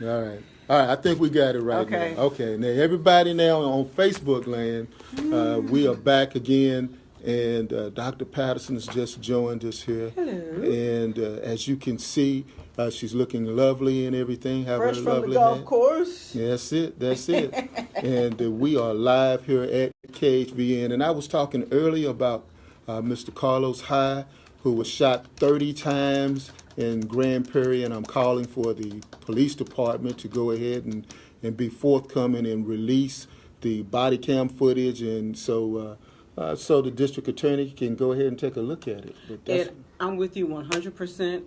All right. All right, I think we got it right Okay. now. Okay, now everybody now on Facebook land, we are back again, and Dr. Patterson has just joined us here. Hello. And as you can see, she's looking lovely and everything. Have Fresh her from the lovely golf hat. course. That's it. That's it. And we are live here at KHVN. And I was talking earlier about Mr. Carlos High, who was shot 30 times in Grand Prairie, and I'm calling for the police department to go ahead and be forthcoming and release the body cam footage, and so the district attorney can go ahead and take a look at it. But that's, I'm with you 100%.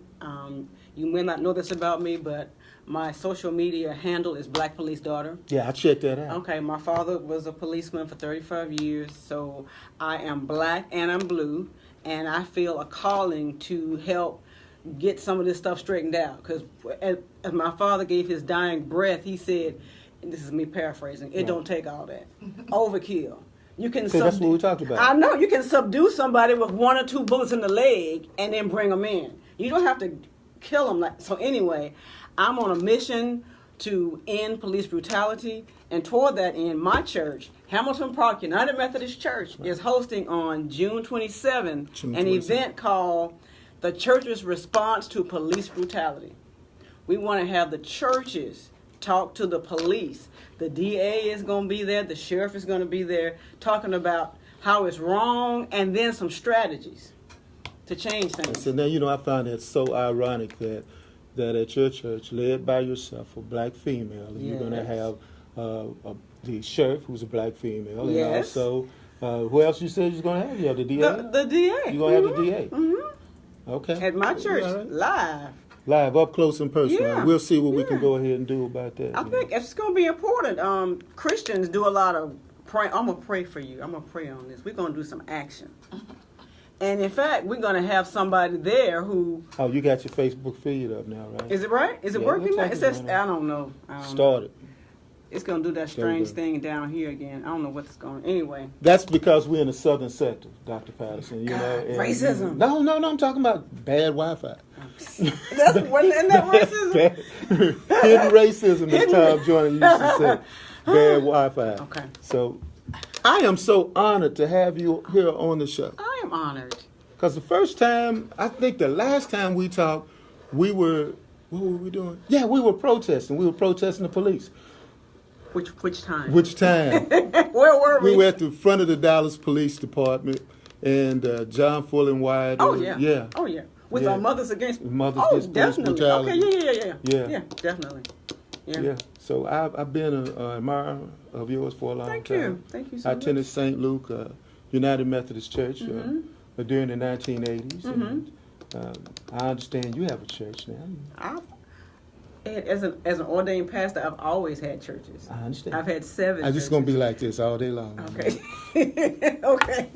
You may not know this about me, but my social media handle is Black Police Daughter. yeah, I checked that out. Okay, my father was a policeman for 35 years, so I am black and I'm blue, and I feel a calling to help get some of this stuff straightened out. Because as my father gave his dying breath, he said, and this is me paraphrasing, it don't take all that. Overkill. You can So that's what we talked about. I know, you can subdue somebody with 1 or 2 bullets in the leg and then bring them in. You don't have to kill them. So anyway, I'm on a mission to end police brutality, and toward that end, my church, Hamilton Park United Methodist Church, is hosting on June 27 an event called The Church's Response to Police Brutality. We want to have the churches talk to the police. The DA is going to be there, the sheriff is going to be there, talking about how it's wrong, and then some strategies to change things. So now, I find it so ironic that at your church, led by yourself, a black female, and you're going to have the sheriff, who's a black female, and Yes. also, who else you said you're going to have? You have the DA? The DA. You're going to have the DA? Mm-hmm. Okay. At my church, All right. live. Live, up close and personal. Yeah. We'll see what we Yeah. can go ahead and do about that. I think it's going to be important. Christians do a lot of praying. I'm going to pray for you. I'm going to pray on this. We're going to do some action. And in fact, we're going to have somebody there who... Oh, you got your Facebook feed up now, right? Is it right? Is it Yeah, working looks now? like It it's says, going I on. don't know. Started. It's going to do that There we strange go. thing down here again. I don't know what's going on. Anyway. That's because we're in the southern sector, Dr. Patterson. God, And- racism. No, I'm talking about bad Wi-Fi. Isn't that racism? Hidden racism, as Tom Joyner used to say. Bad Wi-Fi. Okay. So I am so honored to have you here on the show. I am honored. Because the first time, I think the last time we talked, what were we doing? Yeah, we were protesting. We were protesting the police. Which time? Which time? Where were we? We were at the front of the Dallas Police Department, and John Fullen-Wyatt. Oh, yeah. Yeah. Oh, yeah. With Yeah. our Mothers Against... Mothers oh, Against Police definitely. Brutality. Okay, yeah. Yeah. Definitely. Yeah. Yeah. So I've been an admirer of yours for a long Thank time. you. Thank you so I much. attended St. Luke United Methodist Church during the 1980s. And, I understand you have a church now. As an ordained pastor, I've always had churches. I understand. I've had 7 I'm just going to be like this all day long. Okay. Okay.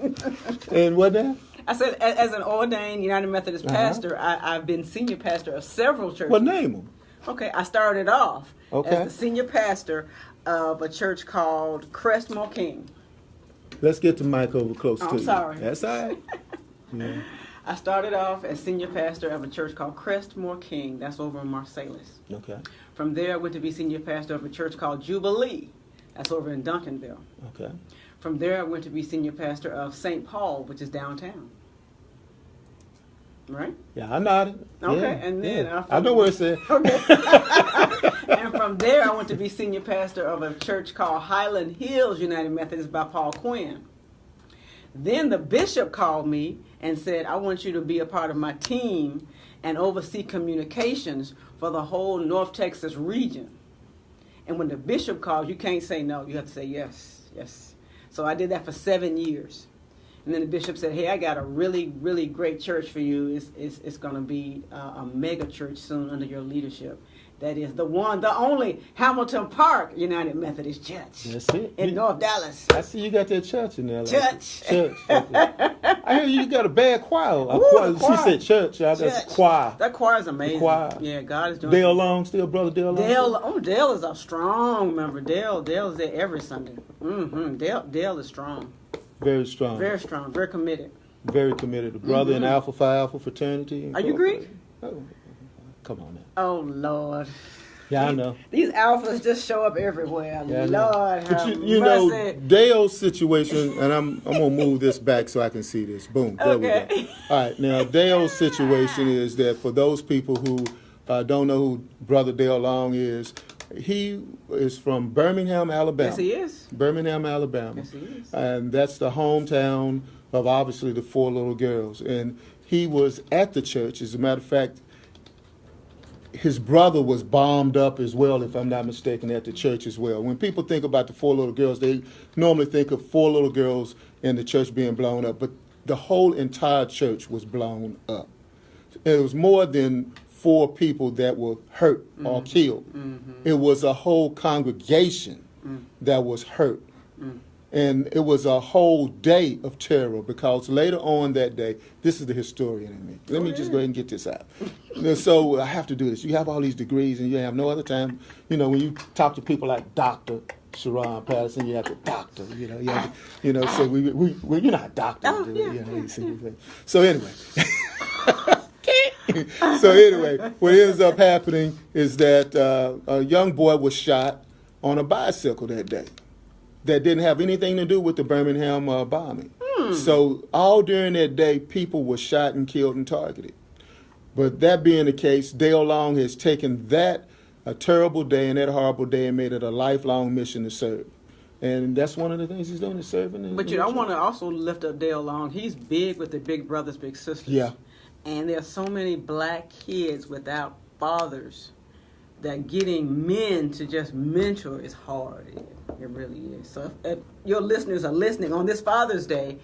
And what now? I said, as an ordained United Methodist pastor, I've been senior pastor of several churches. What name them? Okay, I started off Okay. as the senior pastor of a church called Crestmore King. Let's get the mic over close to I'm you. sorry. That's all right. Yeah. I started off as senior pastor of a church called Crestmore King. That's over in Marsalis. Okay. From there, I went to be senior pastor of a church called Jubilee. That's over in Duncanville. Okay. From there, I went to be senior pastor of St. Paul, which is downtown. Right? Yeah, I nodded. Okay, Yeah, and then yeah. I know where it said. Okay. And from there, I went to be senior pastor of a church called Highland Hills United Methodist by Paul Quinn. Then the bishop called me and said, I want you to be a part of my team and oversee communications for the whole North Texas region. And when the bishop calls, you can't say no. You have to say yes, yes. So I did that for 7 years. And then the bishop said, hey, I got a really, really great church for you. It's going to be a mega church soon under your leadership. That is the one, the only Hamilton Park United Methodist Church. That's it. In North Dallas. I see you got that church in there. Church. Church. Okay. I hear you got a bad choir. Ooh, She said church. That's choir. That choir is amazing. choir. Yeah, God is doing Dale Long, still brother Dale Long? Dale is a strong member. Dale is there every Sunday. Mm-hmm. Dale is strong. Very strong. Very strong. Very committed. Very committed. A brother in Alpha Phi Alpha fraternity. Are you Greek? Oh, come on now. Oh, Lord. Yeah, I know. These alphas just show up everywhere. Yeah, Lord, but you know, Dale's situation, and I'm gonna move this back so I can see this. Boom, there we go. All right, now Dale's situation is that for those people who don't know who Brother Dale Long is, he is from Birmingham, Alabama. Yes, he is. Birmingham, Alabama. Yes, he is. And that's the hometown of obviously the 4 little girls. And he was at the church. As a matter of fact, his brother was bombed up as well, if I'm not mistaken, at the church as well. When people think about the 4 little girls, they normally think of 4 little girls in the church being blown up. But the whole entire church was blown up. It was more than 4 people that were hurt or killed. It was a whole congregation that was hurt. And it was a whole day of terror because later on that day, this is the historian in me. Let me just go ahead and get this out. So I have to do this. You have all these degrees and you have no other time. You know, when you talk to people like Dr. Sharon Patterson, you have to doctor. You know, so we you're not doctor. So anyway. So anyway, what ends up happening is that a young boy was shot on a bicycle that day. That didn't have anything to do with the Birmingham bombing. So all during that day, people were shot and killed and targeted. But that being the case, Dale Long has taken that a terrible day and that horrible day and made it a lifelong mission to serve. And that's one of the things he's doing is serving. But I want to also lift up Dale Long. He's big with the big brothers, big sisters. Yeah. And there are so many black kids without fathers that getting men to just mentor is hard. It really is. So if your listeners are listening on this Father's Day,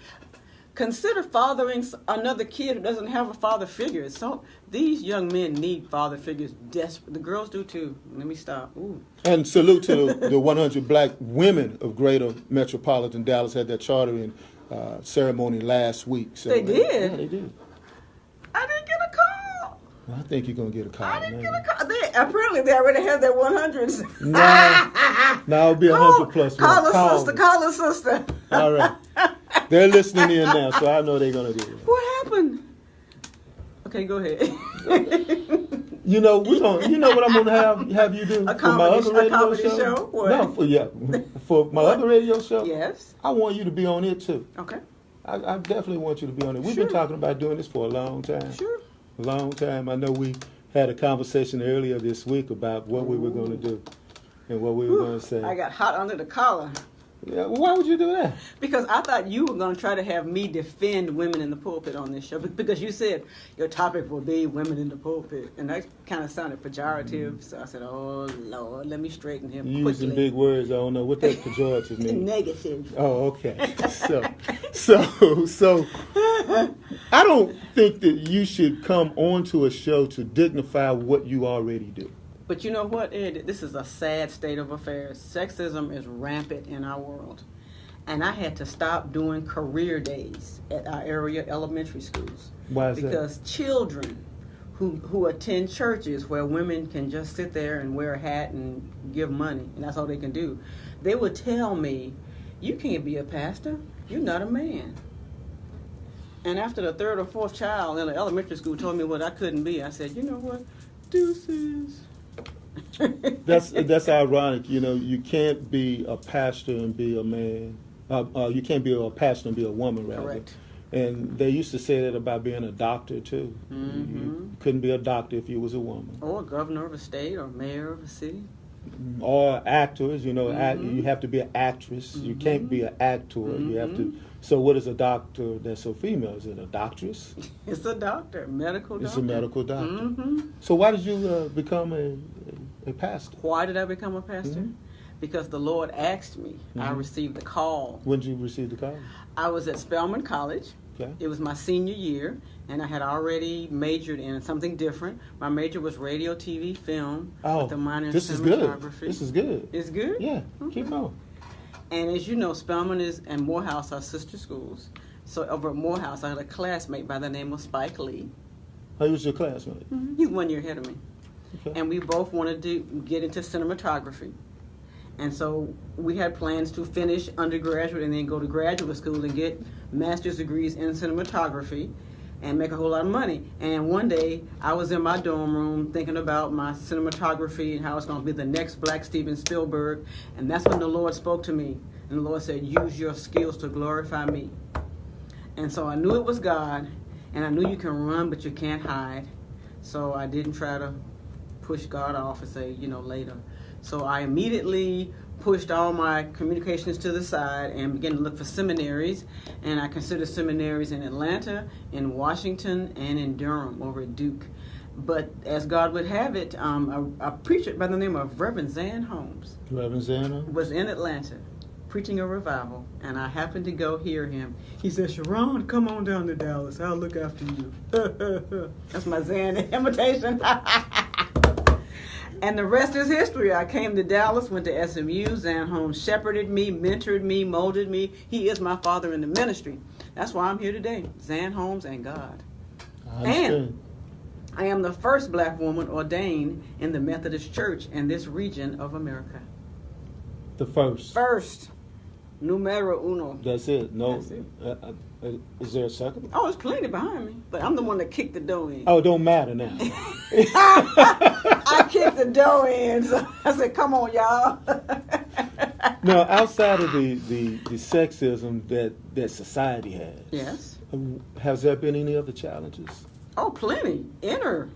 consider fathering another kid who doesn't have a father figure. So these young men need father figures desperately. The girls do too. Let me stop. Ooh. And salute to the 100 black women of Greater Metropolitan Dallas had their chartering ceremony last week. So, they did? Yeah, they did. I didn't get a call. I think you're going to get a call. I didn't get a call. Apparently, they already have their 100s. No, it'll be 100 plus. Call a sister. All right. They're listening in now, so I know they're going to do it. What happened? Okay, go ahead. You know, you know what I'm going to have you do for my other radio show? What? No, for my other radio show. Yes. I want you to be on it too. Okay. I definitely want you to be on it. We've been talking about doing this for a long time. Sure. A long time. I know we had a conversation earlier this week about what we were going to do and what we were going to say. I got hot under the collar. Yeah, well, why would you do that? Because I thought you were going to try to have me defend women in the pulpit on this show. Because you said your topic will be women in the pulpit. And that kind of sounded pejorative. So I said, oh, Lord, let me straighten him quickly. Using big words. I don't know what that pejorative means. Negative. Oh, okay. So I don't think that you should come onto a show to dignify what you already do. But you know what, Ed? This is a sad state of affairs. Sexism is rampant in our world. And I had to stop doing career days at our area elementary schools. Why is that? Because children who attend churches where women can just sit there and wear a hat and give money, and that's all they can do, they would tell me, you can't be a pastor. You're not a man. And after the 3rd or 4th child in the elementary school told me what I couldn't be, I said, you know what? Deuces. That's ironic. You know, you can't be a pastor and be a man. You can't be a pastor and be a woman, rather. Correct. And they used to say that about being a doctor, too. Mm-hmm. You couldn't be a doctor if you was a woman. Or governor of a state or mayor of a city. Or actors, you know, Mm-hmm. you have to be an actress. Mm-hmm. You can't be an actor. Mm-hmm. You have to. So what is a doctor that's so female? Is it a doctress? It's a doctor, medical doctor. It's a medical doctor. Mm-hmm. So why did you become a pastor? Why did I become a pastor? Mm-hmm. Because the Lord asked me. Mm-hmm. I received the call. When did you receive the call? I was at Spelman College. Okay. It was my senior year, and I had already majored in something different. My major was radio, TV, film, with a minor in cinematography. This is good. It's good? Yeah, Okay. Keep going. And as you know, Spelman and Morehouse are sister schools. So over at Morehouse, I had a classmate by the name of Spike Lee. Oh, he was your classmate? Mm-hmm. He's 1 year ahead of me. Okay. And we both wanted to get into cinematography. And so we had plans to finish undergraduate and then go to graduate school and get master's degrees in cinematography. and make a whole lot of money. And one day, I was in my dorm room thinking about my cinematography and how it's going to be the next Black Steven Spielberg. And that's when the Lord spoke to me. And the Lord said, use your skills to glorify me. And so I knew it was God, and I knew you can run, but you can't hide. So I didn't try to push God off and say, later. So I immediately pushed all my communications to the side and began to look for seminaries. And I considered seminaries in Atlanta, in Washington, and in Durham over at Duke. But as God would have it, a preacher by the name of Reverend Zan Holmes was in Atlanta preaching a revival, and I happened to go hear him. He said, Sharon, come on down to Dallas. I'll look after you. That's my Zan imitation. And the rest is history. I came to Dallas, went to SMU. Zan Holmes shepherded me, mentored me, molded me. He is my father in the ministry. That's why I'm here today. Zan Holmes and God. And I am the first Black woman ordained in the Methodist Church in this region of America. The first. First. Numero uno. That's it. No. That's it. Is there a second? Oh, there's plenty behind me, but I'm the one that kicked the dough in. Oh, it don't matter now. I kicked the dough in, so I said, come on, y'all. Now, outside of the sexism that society has, Yes. Has there been any other challenges? Oh, plenty. Inner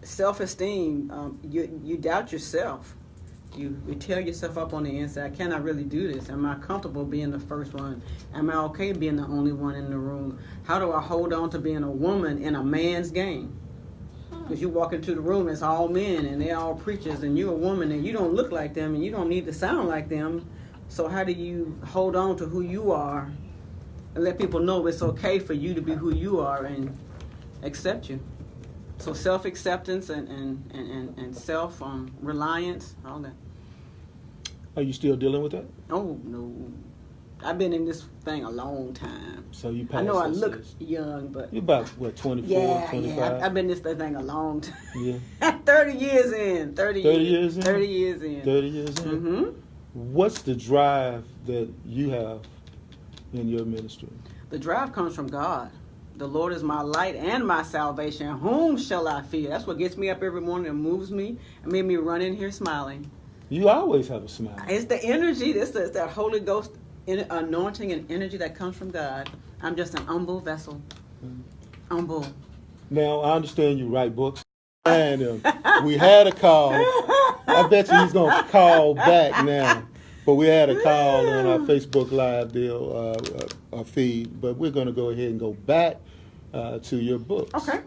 self-esteem. You doubt yourself. You tear yourself up on the inside. Can I really do this? Am I comfortable being the first one? Am I okay being the only one in the room? How do I hold on to being a woman in a man's game? Because you walk into the room, it's all men and they're all preachers, and you're a woman and you don't look like them and you don't need to sound like them. So how do you hold on to who you are and let people know it's okay for you to be who you are and accept you? So self-acceptance and self-reliance, all that. Are you still dealing with that? Oh, no. I've been in this thing a long time. So you passed I know I that look stage. young, but... You're about, 24, 25? Yeah. I've been in this thing a long time. Yeah. 30 years in. 30 years in? 30 years in. 30 years in? Mm-hmm. What's the drive that you have in your ministry? The drive comes from God. The Lord is my light and my salvation. Whom shall I fear? That's what gets me up every morning and moves me and made me run in here smiling. You always have a smile. It's the energy. It's that Holy Ghost anointing and energy that comes from God. I'm just an humble vessel. Humble. Now, I understand you write books. And we had a call. I bet you he's going to call back now. But we had a call on our Facebook Live deal feed. But we're going to go ahead and go back to your books. Okay.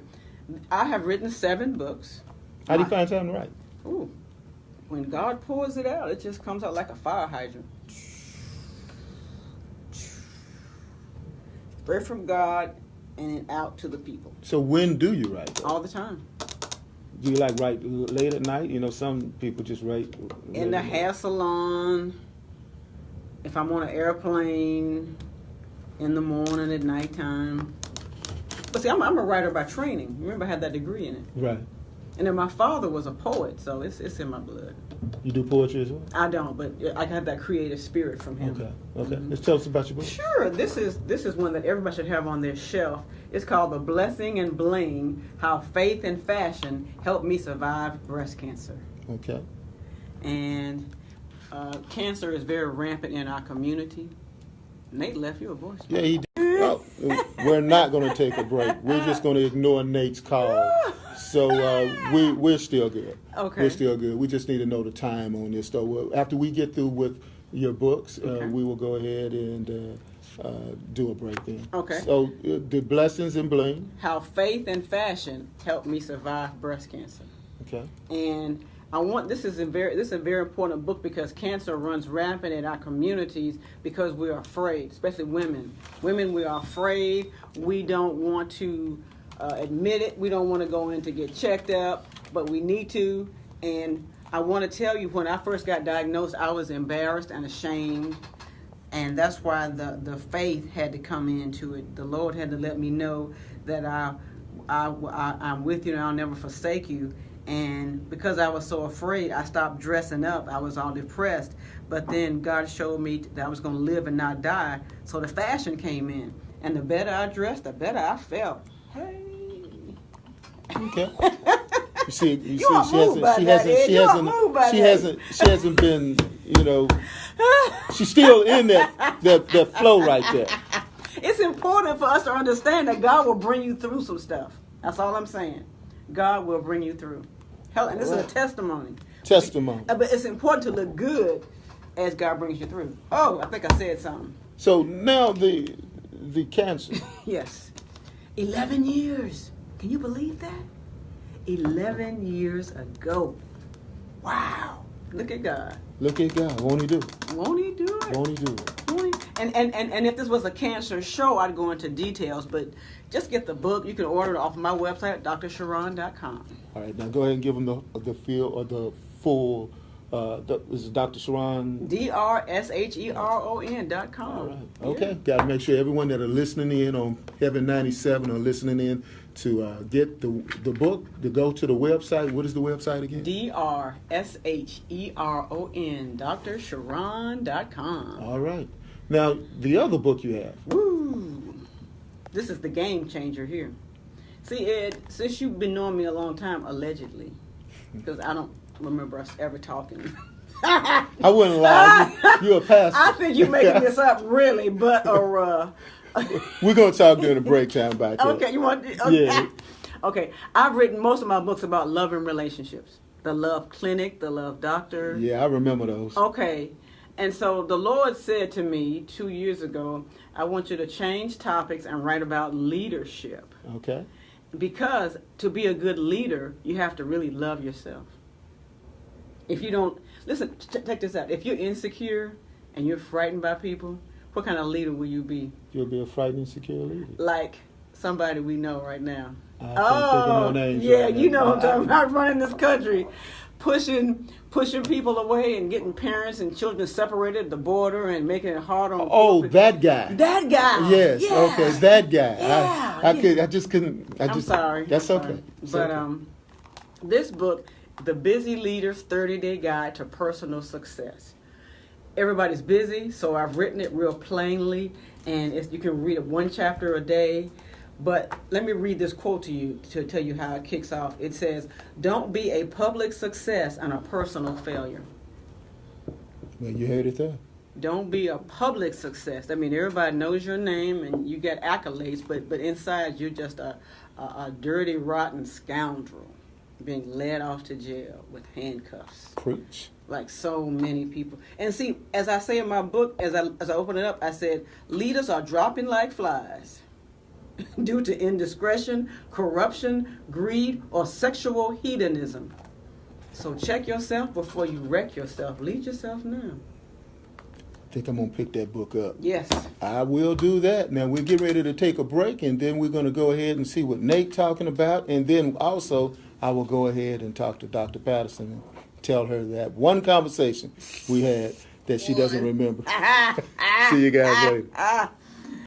I have written 7 books. How do you find time to write? Ooh. When God pours it out, it just comes out like a fire hydrant. Straight from God and then out to the people. So when do you write? All the time. Do you write late at night? Some people just write in the hair salon, if I'm on an airplane, in the morning, at nighttime. But see, I'm a writer by training. Remember, I had that degree in it. Right. And then my father was a poet, so it's in my blood. You do poetry as well? I don't, but I have that creative spirit from him. Okay. Let's tell us about your book. Sure. This is one that everybody should have on their shelf. It's called The Blessing and Bling: How Faith and Fashion Helped Me Survive Breast Cancer. Okay. And cancer is very rampant in our community. Nate left you a voice. Yeah, he did. Oh, we're not going to take a break. We're just going to ignore Nate's call. So we're still good. Okay. We're still good. We just need to know the time on this. So after we get through with your books, okay, we will go ahead and do a break then. Okay. So the blessings and bling. How faith and fashion helped me survive breast cancer. Okay. And this is a very important book because cancer runs rampant in our communities because we are afraid, especially women. Women, we are afraid. We don't want to admit it. We don't want to go in to get checked up, but we need to. And I want to tell you, when I first got diagnosed, I was embarrassed and ashamed. And that's why the faith had to come into it. The Lord had to let me know that I'm with you and I'll never forsake you. And because I was so afraid, I stopped dressing up. I was all depressed. But then God showed me that I was going to live and not die. So the fashion came in. And the better I dressed, the better I felt. Hey. Okay. You see, she hasn't been, she's still in that flow right there. It's important for us to understand that God will bring you through some stuff. That's all I'm saying. God will bring you through. Hell, and this is a testimony. But it's important to look good as God brings you through. Oh, I think I said something. So now the cancer. Yes. 11 years. Can you believe that? 11 years ago. Wow. Look at God. Look at God. Won't he do it? Won't he do it? Won't he do it? And if this was a cancer show, I'd go into details, but just get the book. You can order it off of my website, drsharon.com. All right, now go ahead and give them the feel or the full. This is Dr. Sharon. DRSHERON.com. All right. Okay. Yeah. Got to make sure everyone that are listening in on Heaven 97 or listening in to get the book, to go to the website. What is the website again? DRSHERON, drsharon.com. All right. Now, the other book you have. Woo! This is the game changer here. See, Ed, since you've been knowing me a long time, allegedly, because I don't remember us ever talking. I wouldn't lie. You're a pastor. I think you're making this up, really, but we're going to talk during the break time about that. Okay, you want? Okay. Yeah. Okay, I've written most of my books about love and relationships. The Love Clinic, The Love Doctor. Yeah, I remember those. Okay, and so the Lord said to me 2 years ago, I want you to change topics and write about leadership. Okay. Because to be a good leader, you have to really love yourself. If you don't, listen, check this out. If you're insecure and you're frightened by people, what kind of leader will you be? You'll be a frightened, insecure leader. Like somebody we know right now. I can't think of no names yeah, right you now. know what I'm talking about, running this country. Pushing people away and getting parents and children separated at the border and making it hard on Oh, people. that guy. That guy. Yes. Yeah. Okay, that guy. Yeah. I just couldn't. I'm sorry. That's I'm okay. sorry. It's But okay. This book, The Busy Leader's 30-Day Guide to Personal Success. Everybody's busy, so I've written it real plainly, and you can read it one chapter a day. But let me read this quote to you to tell you how it kicks off. It says, "Don't be a public success and a personal failure." Well, you heard it there. Don't be a public success. I mean, everybody knows your name and you get accolades, but inside you're just a dirty, rotten scoundrel being led off to jail with handcuffs. Preach. Like so many people. And see, as I say in my book, as I open it up, I said, leaders are dropping like flies due to indiscretion, corruption, greed, or sexual hedonism. So check yourself before you wreck yourself. Lead yourself now. I think I'm going to pick that book up. Yes. I will do that. Now, we'll get ready to take a break, and then we're going to go ahead and see what Nate's talking about. And then also, I will go ahead and talk to Dr. Patterson and tell her that one conversation we had that she doesn't remember. See you guys later.